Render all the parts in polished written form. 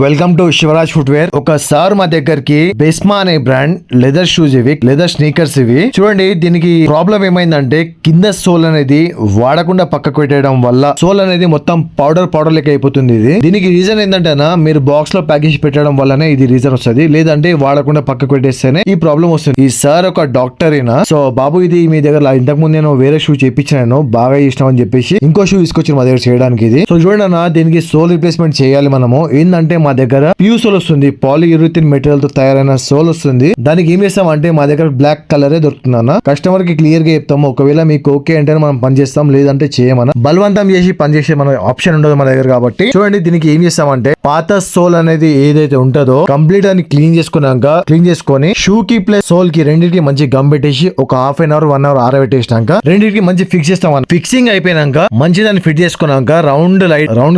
Welcome to Shivraj footwear. ఒక sir మా దగ్గరికి బెస్మా అనే బ్రాండ్ లెదర్ షూస్ ఇవి, లెదర్ స్నీకర్స్ ఇవి. చూడండి, దీనికి ప్రాబ్లం ఏమైందంటే కింద సోల్ అనేది వాడకుండా పక్కకు పెట్టడం వల్ల సోల్ అనేది మొత్తం పౌడర్ లెక్క అయిపోతుంది. దీనికి రీజన్ ఏంటంటే మీరు బాక్స్ లో ప్యాకేజ్ పెట్టడం వల్లనే ఇది రీజన్ వస్తుంది. లేదంటే వాడకుండా పక్కకు పెట్టేస్తేనే ఈ ప్రాబ్లం వస్తుంది. ఈ సార్ ఒక డాక్టర్ అయినా, సో బాబు ఇది మీ దగ్గర ఇంతకు ముందు నేను వేరే షూ చేయించాను, బాగా ఇష్టం అని చెప్పేసి ఇంకో షూ తీసుకొచ్చి మా దగ్గర చేయడానికి. ఇది సో చూడండి అన్న, దీనికి సోల్ రిప్లేస్మెంట్ చేయాలి మనము. ఏంటంటే మా దగ్గర ప్యూ సోల్ వస్తుంది, పాలియూరిథిన్ మెటీరియల్ తో తయారైన సోల్ వస్తుంది. దానికి ఏం చేస్తామంటే మా దగ్గర బ్లాక్ కలరే దొరుకుతుంది అన్న. కస్టమర్ కి క్లియర్ గా చెప్తాము, ఒకవేళ మీకు ఓకే అంటే మనం పని చేస్తాం, లేదంటే చేయమన్నా. బలవంతం చేసి పని చేసే మన ఆప్షన్ ఉండదు మన దగ్గర. కాబట్టి చూడండి, దీనికి ఏం చేస్తామంటే పాత సోల్ అనేది ఏదైతే ఉంటుందో కంప్లీట్ అని క్లీన్ చేసుకొని షూ కి ప్లస్ సోల్ కి రెండింటికి మంచి గమ్ పెట్టేసి ఒక హాఫ్ అన్ అవర్ 1 అవర్ ఆరబెట్టేసినాక రెండింటికి మంచి ఫిక్స్ చేస్తాం. ఫిక్సింగ్ అయిపోయినాక మంచి దాన్ని ఫిట్ చేసుకున్నాక రౌండ్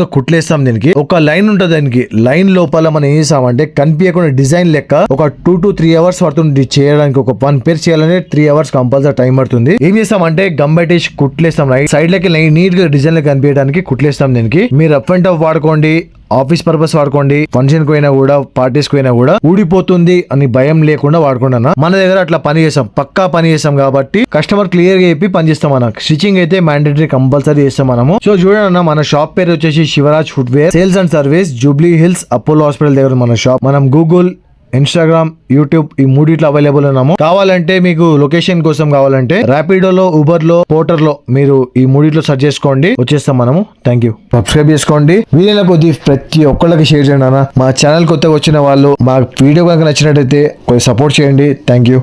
గా కుట్లేస్తాం. దీనికి ఒక లైన్ ఉంటుంది. దానికి లైన్ లోపల మనం ఏం చేస్తామంటే కనిపించకుండా డిజైన్ లెక్క ఒక 2 to 3 అవర్స్ పడుతుంది చేయడానికి. ఒక 1 పేర్ చేయాలంటే 3 అవర్స్ కంపల్సరీ టైం పడుతుంది. ఏం చేస్తామంటే గమ్ పెట్టేసి కుట్లేస్తాం. సైడ్ లకి నీట్ గా డిజైన్ లెక్క కనిపించడానికి కుట్లేస్తాం. దీనికి మీరు రఫ్ అండ్ టఫ్ వాడుకోండి, ఆఫీస్ పర్పస్ వాడుకోండి, ఫంక్షన్ కి పోయినా కూడా, పార్టీస్ కి పోయినా కూడా ఊడిపోతుంది అని భయం లేకుండా వాడుకోండి. మన దగ్గర అట్లా పని చేస్తాం, పక్కా పని చేస్తాం. కాబట్టి కస్టమర్ క్లియర్ గా చెప్పి పని చేస్తాం. మన స్టిచింగ్ అయితే మ్యాండేటరీ కంపల్సరీ చేస్తాం మనము. సో చూడండి అన్న, మన షాప్ పేరు వచ్చేసి Shivraj footwear sales and service, Jubilee Hills Apollo hospital దగ్గర మన షాప్. మనం గూగుల్, ఇన్స్టాగ్రామ్, యూట్యూబ్ ఈ మూడిట్లో అవైలబుల్ ఉన్నాము. కావాలంటే మీకు లొకేషన్ కోసం కావాలంటే ర్యాపిడోలో, ఉబర్ లో, పోర్టర్ లో మీరు ఈ మూడిట్లో సెర్చ్ చేసుకోండి, వచ్చేస్తాం మనము. Thank you. సబ్స్క్రైబ్ చేసుకోండి, వీడియోల కొద్ది ప్రతి ఒక్కళ్ళకి షేర్ చేయండి అన్న. మా ఛానల్ కొత్తగా వచ్చిన వాళ్ళు మా వీడియో కనుక నచ్చినట్టయితే కొంచెం సపోర్ట్ చేయండి. Thank you.